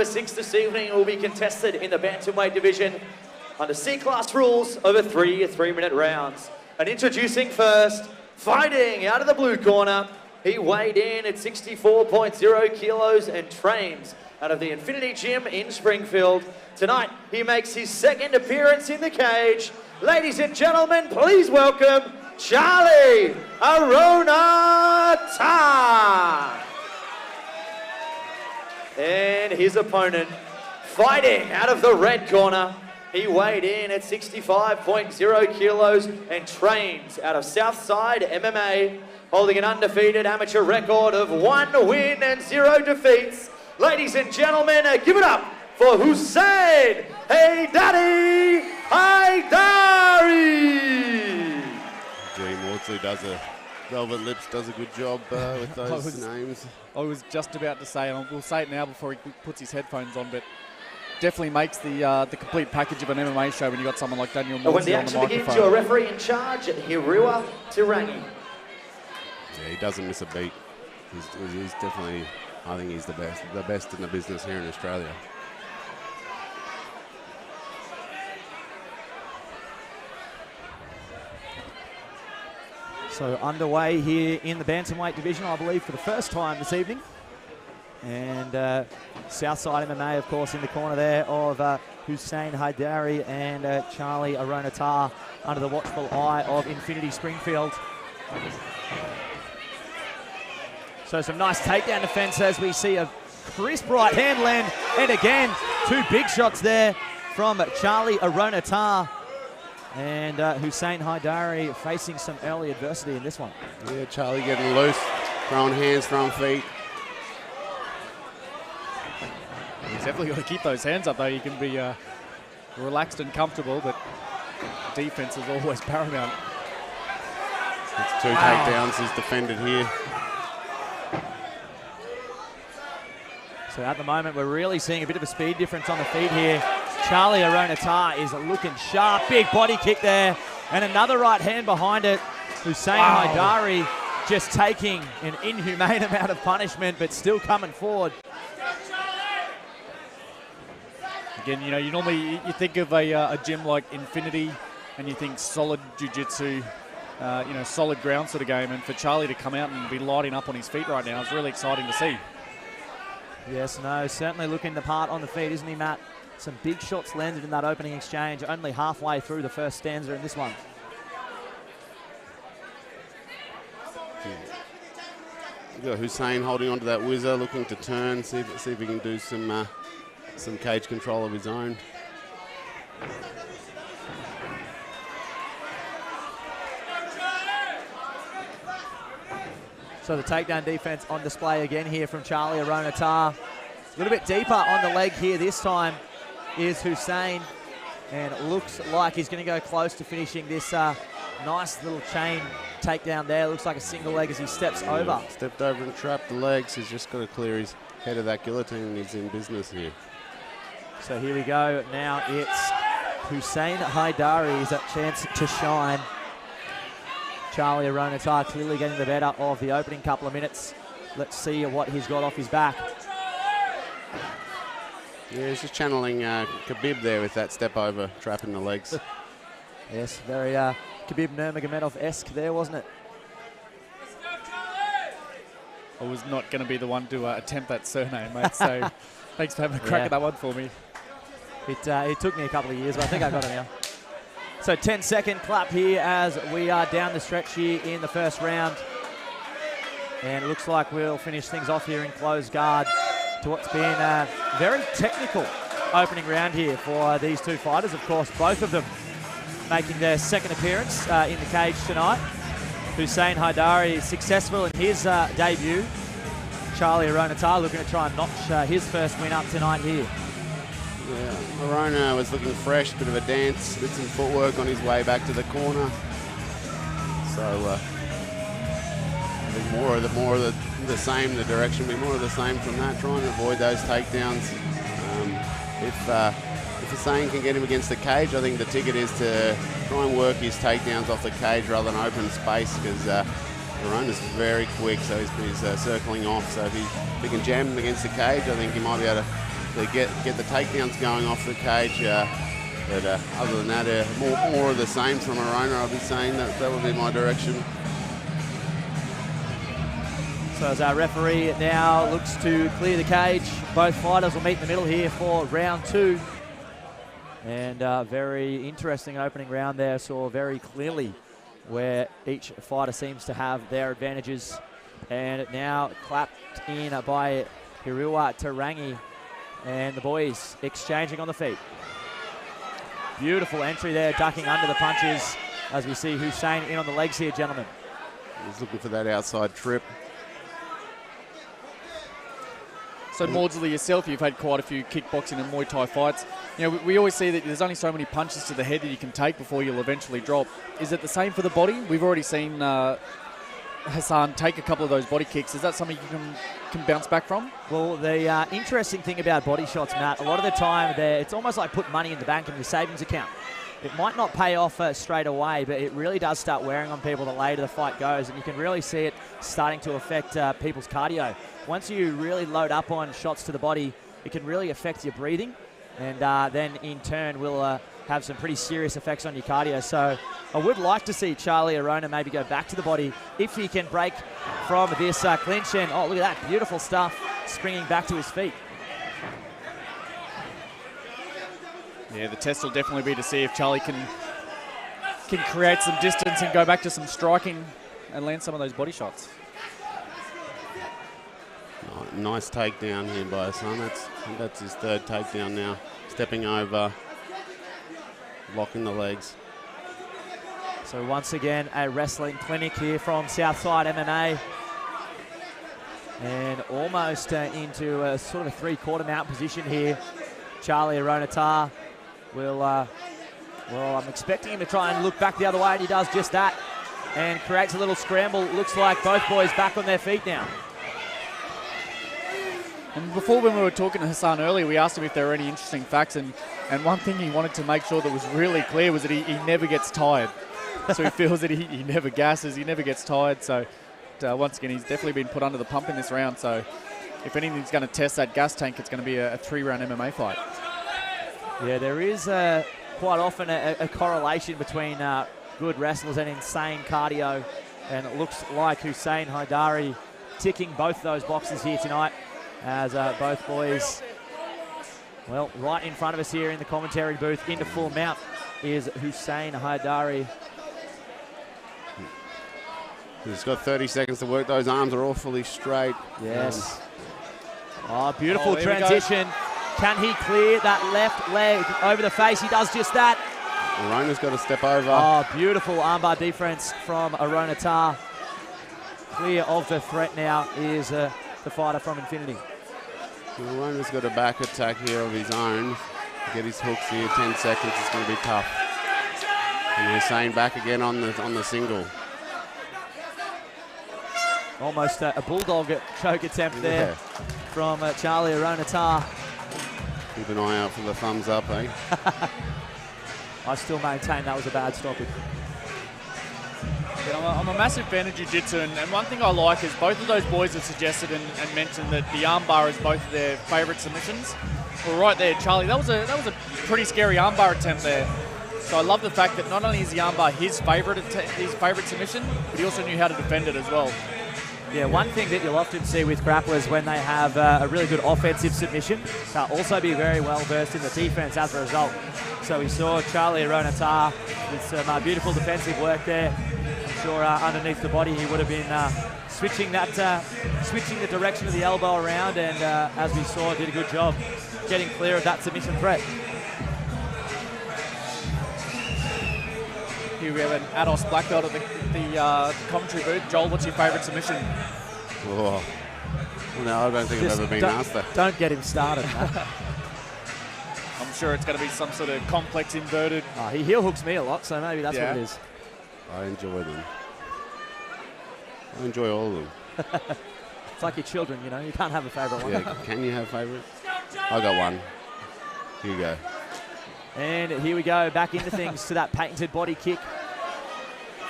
number 6 this evening will be contested in the bantamweight division under C-class rules over 3 3-minute rounds. And introducing first, fighting out of the blue corner, he weighed in at 64.0 kilos and trains out of the Infinity Gym in Springfield. Tonight, he makes his second appearance in the cage. Ladies and gentlemen, please welcome Charlie Arona. And his opponent, fighting out of the red corner, he weighed in at 65.0 kilos and trains out of Southside MMA, holding an undefeated amateur record of 1 win and 0 defeats. Ladies and gentlemen, give it up for Hassain Haidari. Velvet Lips does a good job with those names. I was just about to say, and we'll say it now before he puts his headphones on, but definitely makes the complete package of an MMA show when you got someone like Daniel Morsey on the microphone. When the action begins, your referee in charge, Hirua Tirangi. Yeah, he doesn't miss a beat. He's definitely, I think he's the best in the business here in Australia. So underway here in the bantamweight division, I believe, for the first time this evening. And Southside MMA, of course, in the corner there of Hassain Haidari and Charlie Arona under the watchful eye of Infinity Springfield. So some nice takedown defense as we see a crisp right hand land. And again, 2 big shots there from Charlie Arona. And Hassain Haidari facing some early adversity in this one. Yeah, Charlie getting loose, throwing hands, throwing feet. He's definitely got to keep those hands up, though. You can be relaxed and comfortable, but defense is always paramount. It's 2 takedowns he's defended here. So at the moment, we're really seeing a bit of a speed difference on the feet here. Charlie Arona is looking sharp. Big body kick there. And another right hand behind it. Hassain Haidari just taking an inhumane amount of punishment, but still coming forward. Again, you know, you think of a gym like Infinity and you think solid jiu-jitsu, solid ground sort of game. And for Charlie to come out and be lighting up on his feet right now is really exciting to see. Yes, no, certainly looking the part on the feet, isn't he, Matt? Some big shots landed in that opening exchange, only halfway through the first stanza in this one. You got Hassain holding onto that whizzer, looking to turn, see if he can do some cage control of his own. So the takedown defense on display again here from Charlie Arona. A little bit deeper on the leg here this time is Hassain, and it looks like he's going to go close to finishing this nice little chain takedown there. Looks like a single leg as he steps over. Stepped over and trapped the legs. He's just got to clear his head of that guillotine and he's in business here. So here we go. Now it's Hassain Haidari's chance to shine. Charlie Arona clearly getting the better of the opening couple of minutes. Let's see what he's got off his back. Yeah, he's just channeling Khabib there with that step over, trapping the legs. Yes, very Khabib Nurmagomedov-esque there, wasn't it? I was not going to be the one to attempt that surname, mate, so thanks for having a crack at that one for me. It took me a couple of years, but I think I got it now. So 10-second clap here as we are down the stretch here in the first round. And it looks like we'll finish things off here in closed guard to what's been a very technical opening round here for these 2 fighters. Of course, both of them making their second appearance in the cage tonight. Hassain Haidari is successful in his debut. Charlie Arona looking to try and notch his first win up tonight here. Yeah, Arona was looking fresh, bit of a dance, did some footwork on his way back to the corner. So I think more of the same, the direction will be more of the same from that, trying to avoid those takedowns. If Hassain can get him against the cage, I think the ticket is to try and work his takedowns off the cage rather than open space, because Arona's very quick, so he's circling off. So if he can jam him against the cage, I think he might be able to to get the takedowns going off the cage. But other than that, more of the same from Arona, I'll be saying that would be my direction. So as our referee now looks to clear the cage, both fighters will meet in the middle here for round 2. And very interesting opening round there. Saw very clearly where each fighter seems to have their advantages. And now clapped in by Hirua Tarangi, and the boys exchanging on the feet. Beautiful entry there, ducking under the punches as we see Hassain in on the legs here, gentlemen. He's looking for that outside trip. So Maudsley, yourself, you've had quite a few kickboxing and Muay Thai fights. You know, we always see that there's only so many punches to the head that you can take before you'll eventually drop. Is it the same for the body? We've already seen Hassain take a couple of those body kicks. Is that something you can bounce back from? Well, the interesting thing about body shots, Matt, a lot of the time it's almost like put money in the bank in your savings account. It might not pay off straight away, but it really does start wearing on people the later the fight goes, and you can really see it starting to affect people's cardio. Once you really load up on shots to the body, it can really affect your breathing, and then in turn will have some pretty serious effects on your cardio. So I would like to see Charlie Arona maybe go back to the body if he can break from this clinch. And oh, look at that, beautiful stuff, springing back to his feet. Yeah, the test will definitely be to see if Charlie can create some distance and go back to some striking and land some of those body shots. Nice takedown here by Hassain. That's his third takedown now. Stepping over, locking the legs. So once again, a wrestling clinic here from Southside MMA. And almost into a sort of a 3/4 mount position here. Charlie Arona will, well, I'm expecting him to try and look back the other way, and he does just that. And creates a little scramble. Looks like both boys back on their feet now. And before, when we were talking to Hassain earlier, we asked him if there were any interesting facts, and one thing he wanted to make sure that was really clear was that he never gets tired. So he feels that he never gasses, he never gets tired. So once again, he's definitely been put under the pump in this round. So if anything's going to test that gas tank, it's going to be a 3-round MMA fight. Yeah, there is quite often a correlation between good wrestlers and insane cardio. And it looks like Hassain Haidari ticking both those boxes here tonight, as both boys, well, right in front of us here in the commentary booth, into full mount, is Hassain Haidari. He's got 30 seconds to work. Those arms are all fully straight. Yes. Beautiful transition. Can he clear that left leg over the face? He does just that. Arona's got to step over. Oh, beautiful armbar defense from Arona Tar. Clear of the threat now is the fighter from Infinity. Arona's got a back attack here of his own. Get his hooks here. 10 seconds. It's going to be tough. And Hassain back again on the single. Almost a bulldog choke attempt there from Charlie Arona Tar. Keep an eye out for the thumbs up, eh? I still maintain that was a bad stoppage. Yeah, I'm a massive fan of jiu-jitsu, and one thing I like is both of those boys have suggested and mentioned that the armbar is both of their favourite submissions. Well, right there, Charlie, that was a pretty scary armbar attempt there. So I love the fact that not only is the armbar his favourite submission, but he also knew how to defend it as well. Yeah, one thing that you'll often see with grapplers when they have a really good offensive submission, they'll also be very well versed in the defense as a result. So we saw Charlie Arona Tar with some beautiful defensive work there. I'm sure underneath the body he would have been switching the direction of the elbow around, and as we saw, did a good job getting clear of that submission threat. Here we have an Ados black belt at the commentary booth. Joel, what's your favourite submission? Oh. Well, no, I don't think I've ever been asked that. Don't get him started. I'm sure it's going to be some sort of complex inverted. He heel hooks me a lot, so maybe that's what it is. I enjoy them. I enjoy all of them. It's like your children, you know. You can't have a favourite one. Yeah, can you have favourites? I got one. Here you go. And here we go, back into things to that patented body kick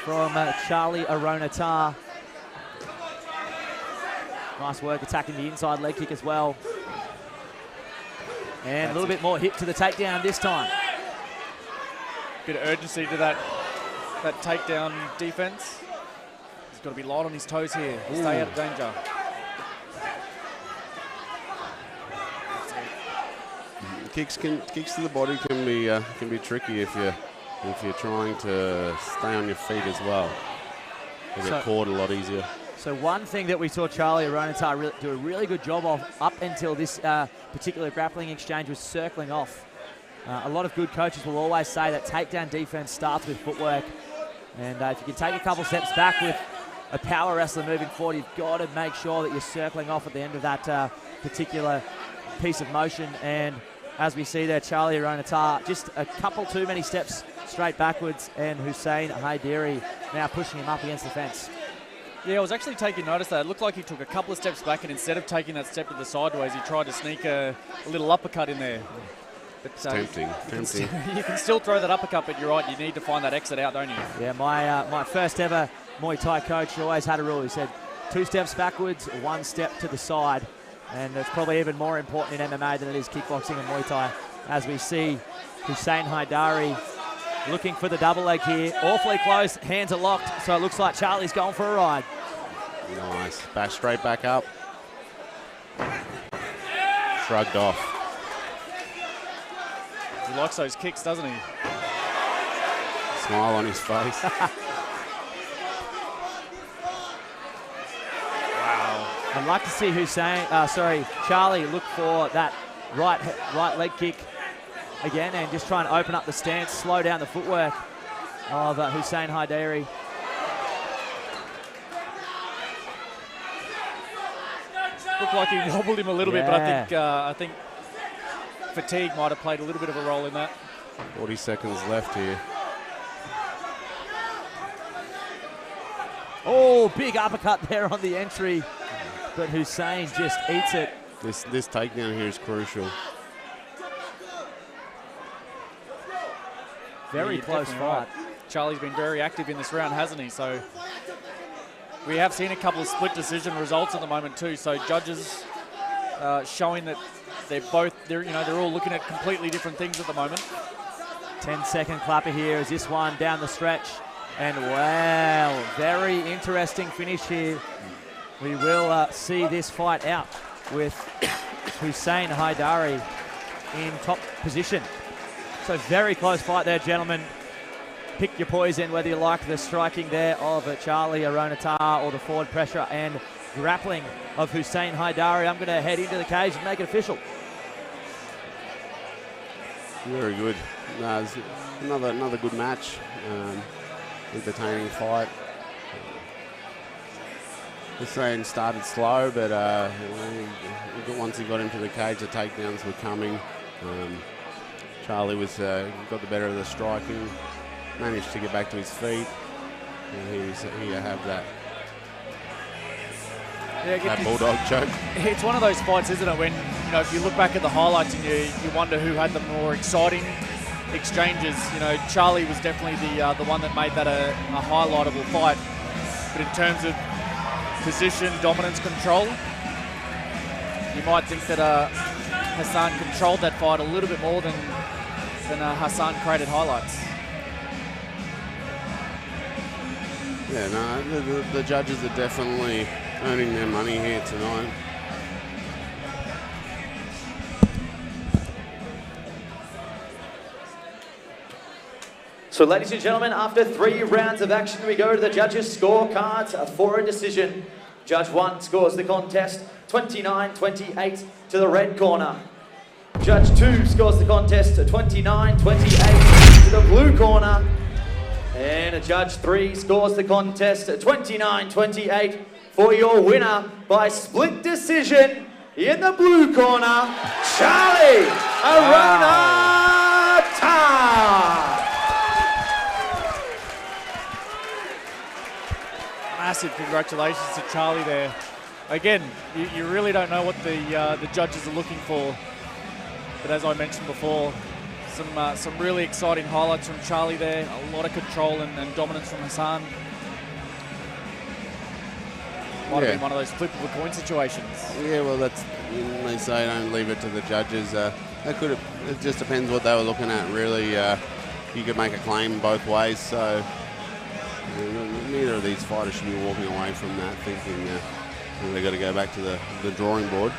from Charlie Arona Tar. Nice work attacking the inside leg kick as well. And a little bit more hit to the takedown this time. Bit of urgency to that takedown defense. He's got to be light on his toes here. Stay out of danger. Kicks to the body can be tricky if you're trying to stay on your feet as well. You get caught a lot easier. So one thing that we saw Charlie Arona do a really good job of up until this particular grappling exchange was circling off. A lot of good coaches will always say that takedown defense starts with footwork. And if you can take a couple steps back with a power wrestler moving forward, you've got to make sure that you're circling off at the end of that particular piece of motion. And as we see there, Charlie Arona just a couple too many steps straight backwards, and Hassain Haidari now pushing him up against the fence. Yeah, I was actually taking notice that it looked like he took a couple of steps back, and instead of taking that step to the sideways, he tried to sneak a little uppercut in there. But, it's tempting. You can still throw that uppercut, but you're right, you need to find that exit out, don't you? Yeah, my first ever Muay Thai coach always had a rule. He said 2 steps backwards, 1 step to the side. And it's probably even more important in MMA than it is kickboxing and Muay Thai. As we see Hassain Haidari looking for the double leg here. Awfully close, hands are locked, so it looks like Charlie's going for a ride. Nice, straight back up. Shrugged off. He likes those kicks, doesn't he? Smile on his face. I'd like to see Charlie look for that right leg kick again and just try and open up the stance, slow down the footwork of Hassain Haidari. Looked like he wobbled him a little bit, but I think fatigue might have played a little bit of a role in that. 40 seconds left here. Oh, big uppercut there on the entry. But Hassain just eats it. This takedown here is crucial. Very close fight. Right. Charlie's been very active in this round, hasn't he? So we have seen a couple of split decision results at the moment too. So judges showing that they're all looking at completely different things at the moment. 10-second clapper here as this one down the stretch. And wow, very interesting finish here. We will see this fight out with Hassain Haidari in top position. So very close fight there, gentlemen. Pick your poison, whether you like the striking there of Charlie Arona or the forward pressure and grappling of Hassain Haidari. I'm going to head into the cage and make it official. Very good. No, it's another good match. Entertaining fight. Hassain started slow, but once he got into the cage, the takedowns were coming. Charlie got the better of the striking, managed to get back to his feet. And here you have that. That bulldog choke. It's one of those fights, isn't it? When if you look back at the highlights and you wonder who had the more exciting exchanges. Charlie was definitely the one that made that a highlightable fight. But in terms of position, dominance, control, you might think that Hassain controlled that fight a little bit more than Hassain created highlights. Yeah, no, the judges are definitely earning their money here tonight. So ladies and gentlemen, after 3 rounds of action, we go to the judges' scorecards for a decision. Judge 1 scores the contest 29-28 to the red corner. Judge 2 scores the contest 29-28 to the blue corner. And Judge 3 scores the contest 29-28 for your winner by split decision in the blue corner, Charlie Arona. Massive congratulations to Charlie there. Again, you really don't know what the judges are looking for. But as I mentioned before, some really exciting highlights from Charlie there. A lot of control and dominance from Hassain. Might have been one of those flip of a coin situations. Yeah, well, they say don't leave it to the judges. They could have. It just depends what they were looking at, really. You could make a claim both ways, so neither of these fighters should be walking away from that thinking they've got to go back to the drawing board.